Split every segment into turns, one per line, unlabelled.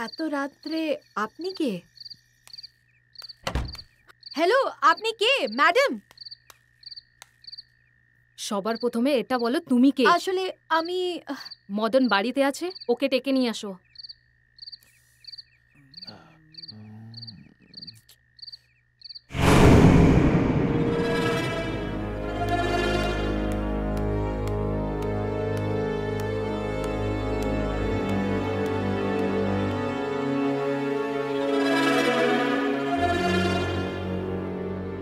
এত রাত্রে আপনি কে? হ্যালো, আপনি কে ম্যাডাম?
সবার প্রথমে এটা বলো তুমি কে?
আসলে আমি
মদন বাড়িতে আছে, ওকে ডেকে নিয়ে আসো।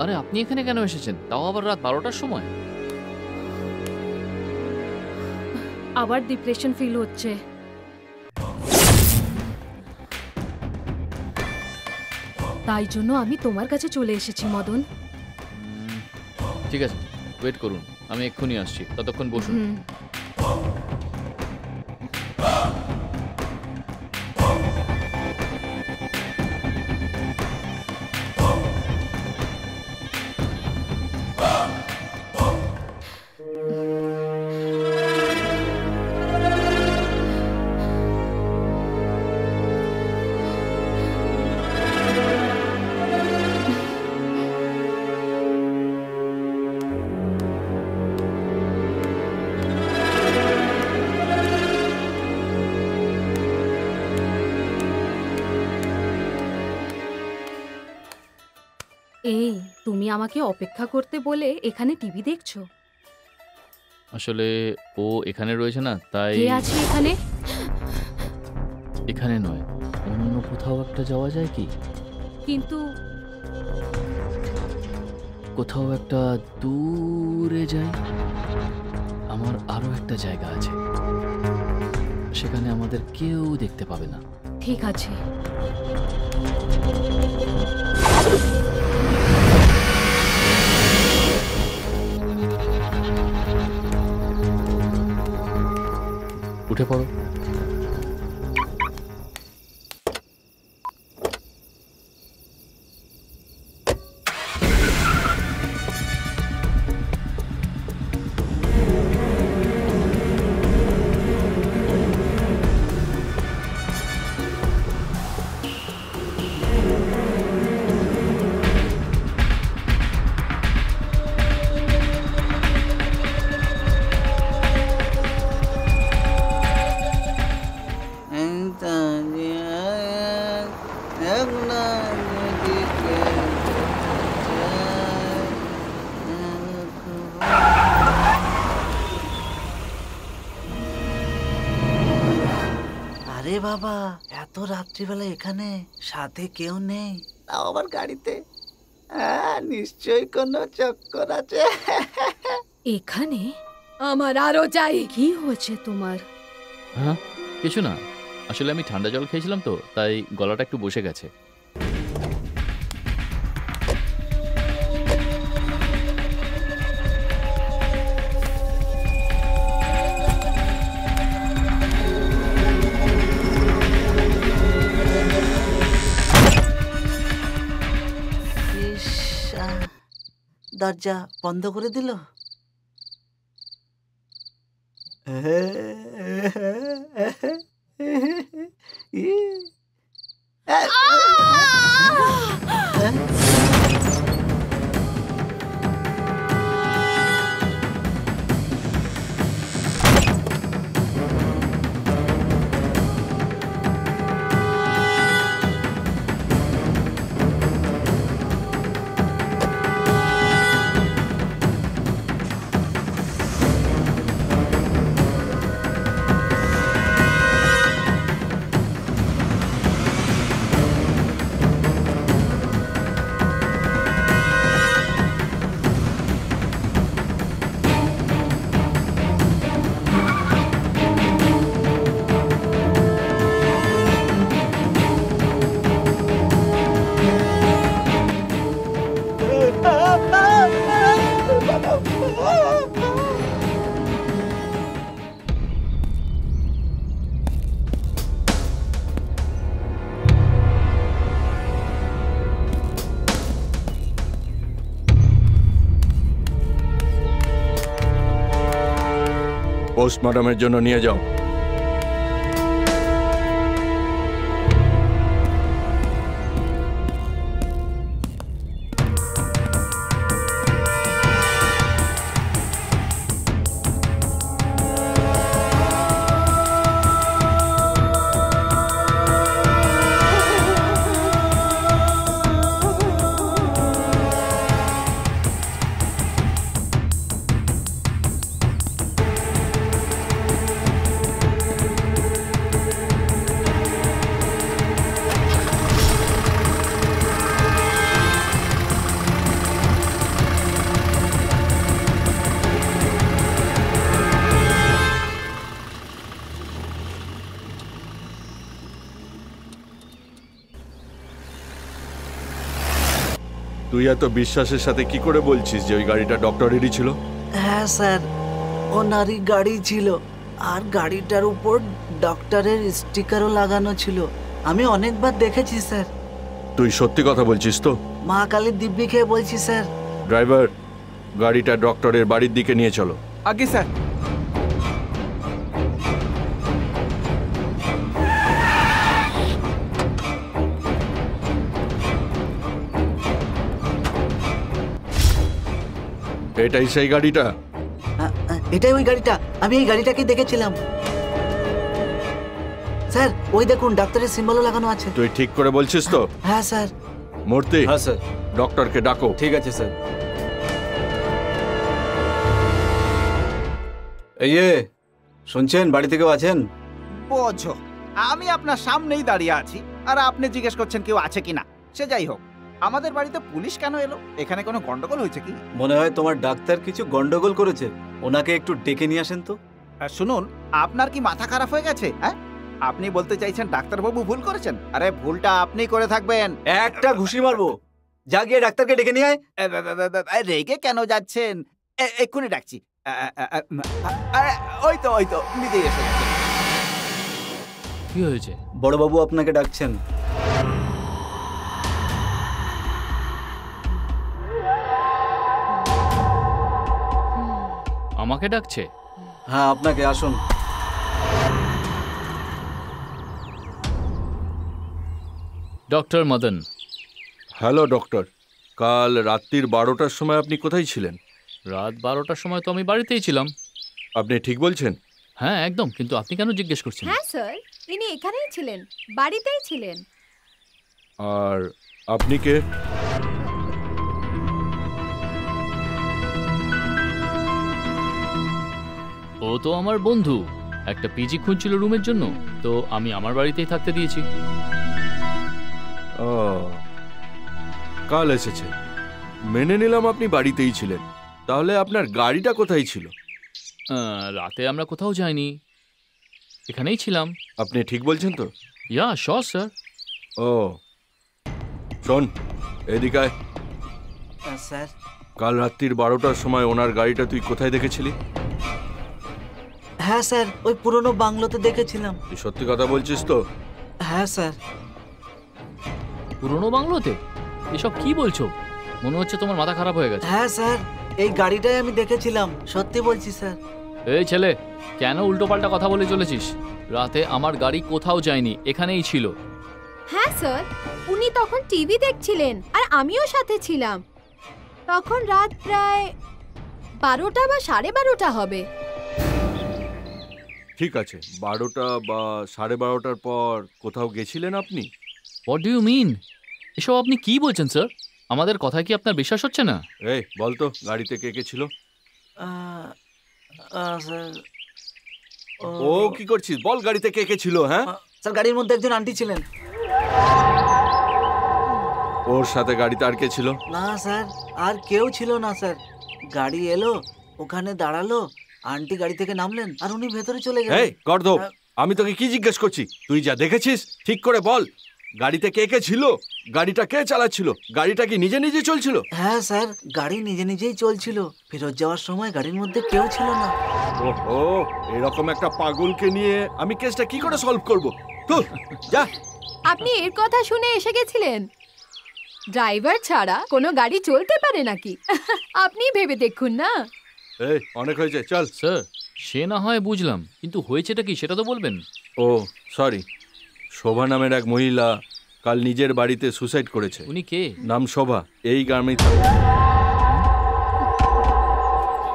আরে আপনি এখানে কেন এসেছেন, তাও আবার রাত 12টার সময়?
আবার ডিপ্রেশন ফিল হচ্ছে। তাই জন্য আমি তোমার কাছে চলে এসেছি মদন।
ঠিক আছে, ওয়েট করুন, আমি এক্ষুনি আসছি, ততক্ষণ বসুন।
এই তুমি আমাকে অপেক্ষা করতে বলে এখানে টিভি দেখছো?
আসলে ও এখানে রয়েছে না, তাই।
কে আছে এখানে?
এখানে নয়, অন্য কোথাও একটা যাওয়া যায় কি?
কিন্তু
কোথাও একটা দূরে যাই। আমার আরো একটা জায়গা আছে, সেখানে আমাদের কেউ দেখতে পাবে না।
ঠিক আছে।
উঠে পড়ো।
আরে বাবা, এত রাত্রিবেলা এখানে, সাথে কেউ নেই, তাও আবার গাড়িতে। নিশ্চয়ই কোনো চক্কর আছে।
এখানে
আমার আরো চাই।
কি হয়েছে তোমার?
হ্যাঁ, কিছু না, আসলে আমি ঠান্ডা জল খেয়েছিলাম তো, তাই গলাটা একটু বসে গেছে।
দরজা বন্ধ করে দিল।
পোস্টমর্টমের জন্য নিয়ে যাও। তুই এত বিশ্বাসের সাথে কি করে বলছিস যে ওই গাড়িটা ডক্টরেরই ছিল?
হ্যাঁ স্যার, ওনারই গাড়ি ছিল, আর গাড়িটার উপর ডক্টরের স্টিকারও লাগানো ছিল। আমি অনেকবার দেখেছি স্যার।
তুই সত্যি কথা বলছিস তো?
মা কালীর দিব্যি খেয়ে বলছি স্যার।
ড্রাইভার, গাড়িটা ডক্টরের বাড়ির দিকে নিয়ে চলো।
আগে স্যার।
এটাই সেই গাড়িটা?
এটাই ওই গাড়িটা, আমি এই গাড়িটাকে দেখেছিলাম স্যার। ওই দেখুন ডাক্তারের সিম্বলও লাগানো আছে।
তুই ঠিক করে বলছিস তো?
হ্যাঁ স্যার।
মূর্তি,
হ্যাঁ স্যার।
ডক্টরকে ডাকো।
ঠিক আছে স্যার। এই শুনছেন, বাড়ি থেকেও আছেন?
বোঝো, আমি আপনার সামনেই দাঁড়িয়ে আছি আর আপনি জিজ্ঞেস করছেন কেউ আছে কিনা। সে যাই হোক, আমাদের বাড়িতে পুলিশ কেন এলো? এখানে কোনো গন্ডগোল হয়েছে কি?
মনে হয় তোমার ডাক্তার কিছু গন্ডগোল করেছে, ওনাকে একটু ডেকে নিয়ে আসেন তো।
শুনুন, আপনার কি মাথা খারাপ হয়ে গেছে? হ্যাঁ, আপনি বলতে চাইছেন ডাক্তারবাবু ভুল করেছেন? আরে ভুলটা আপনি করে থাকবেন।
একটা ঘুষি মারবো। যা গিয়ে ডাক্তারকে ডেকে নিয়ে আয়।
রেগে কেন যাচ্ছেন? এক্ষুনি ডাকছি। ওই তো নিজেই এসে গেছেন।
কি হয়েছে?
বড়বাবু আপনাকে ডাকছেন।
আমাকে ডাকছে?
হ্যাঁ, আপনাকে, আসুন।
ডক্টর মদন।
হ্যালো ডক্টর, কাল রাত্রির 12টার সময় আপনি কোথায় ছিলেন?
রাত 12টার সময় তো আমি বাড়িতেই ছিলাম।
আপনি ঠিক বলছেন?
হ্যাঁ একদম, কিন্তু আপনি কেন জিজ্ঞেস করছেন?
হ্যাঁ স্যার, তিনি এখানেই ছিলেন, বাড়িতেই ছিলেন।
আর আপনি কে?
ও তো আমার বন্ধু, একটা পিজি খুঁজছিল রুমের জন্য, তো আমি আমার বাড়িতেই থাকতে দিয়েছি।
ও, কাল এসেছে, মেনে নিলাম আপনি বাড়িতেই ছিলেন। তাহলে আপনার গাড়িটা কোথায় ছিল?
রাতে আমরা কোথাও যাইনি, এখানেই ছিলাম।
আপনি ঠিক বলছেন তো?
Yeah sure sir.
ও শোন, এদিকে আয়।
স্যার,
কাল রাত্রির 12টার সময় ওনার গাড়িটা তুই কোথায় দেখেছিলি?
হ্যাঁ স্যার, ওই পুরনো বাংলোতে দেখেছিলাম।
তুই সত্যি কথা বলছিস তো?
হ্যাঁ স্যার।
পুরনো বাংলোতে? এসব কি বলছো? মনে হচ্ছে তোমার মাথা খারাপ হয়ে গেছে।
হ্যাঁ স্যার, এই গাড়িটাই আমি দেখেছিলাম, সত্যি বলছি স্যার।
এই ছেলে, কেন উল্টোপাল্টা কথা বলে চলেছিস? রাতে আমার গাড়ি কোথাও যায়নি, এখানেই ছিল।
হ্যাঁ স্যার, উনি তখন টিভি দেখছিলেন আর আমিও সাথে ছিলাম। তখন রাত প্রায় 12টা বা 12:30 হবে।
ঠিক আছে, 12টা বা 12:30টার পর কোথাও গেছিলেন আপনি?
What do you mean? এসব আপনি কি বলছেন স্যার? আমাদের কথায় কি আপনার বিশ্বাস হচ্ছে না?
এই বলতো, গাড়িতে কে কে ছিল?
স্যার,
ও কি করছিস? বল, গাড়িতে কে কে ছিল? হ্যাঁ
স্যার, গাড়ির মধ্যে একজন আন্টি ছিলেন।
ওর সাথে গাড়িতে আর কে ছিল?
না স্যার, আর কেউ ছিল না স্যার। গাড়ি এলো, ওখানে দাঁড়ালো, আন্টি গাড়ি থেকে নামলেন আর উনি ভেতরে চলে গেলেন।
এই গর্দভ, আমি তোকে কি জিজ্ঞেস করছি? তুই যা দেখেছিস ঠিক করে বল। গাড়িতে কে কে ছিল? গাড়িটা কে চালাচ্ছিল? গাড়িটা কি নিজে নিজে চলছিল?
হ্যাঁ স্যার, গাড়ি নিজে নিজেই চলছিল। ফেরত যাওয়ার সময় গাড়ির মধ্যে কেউ ছিল না।
ওহো, এরকম একটা পাগলকে নিয়ে আমি কেসটা কি করে সলভ করব? যা।
আপনি এর কথা শুনে এসে গেছিলেন? ড্রাইভার ছাড়া কোনো গাড়ি চলতে পারে নাকি? আপনি ভেবে দেখুন না।
এই অনেক হয়েছে, চল।
স্যার, সে না হয় বুঝলাম, কিন্তু হয়েছেটা কি সেটা তো বলবেন।
ও সরি, শোভা নামের এক মহিলা কাল নিজের বাড়িতে সুসাইড করেছে।
উনি কে?
নাম শোভা, এই গ্রামেই থাকে।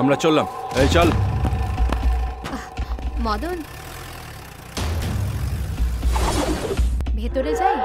আমরা চললাম, এই চল।
মদন, ভেতরে যাই।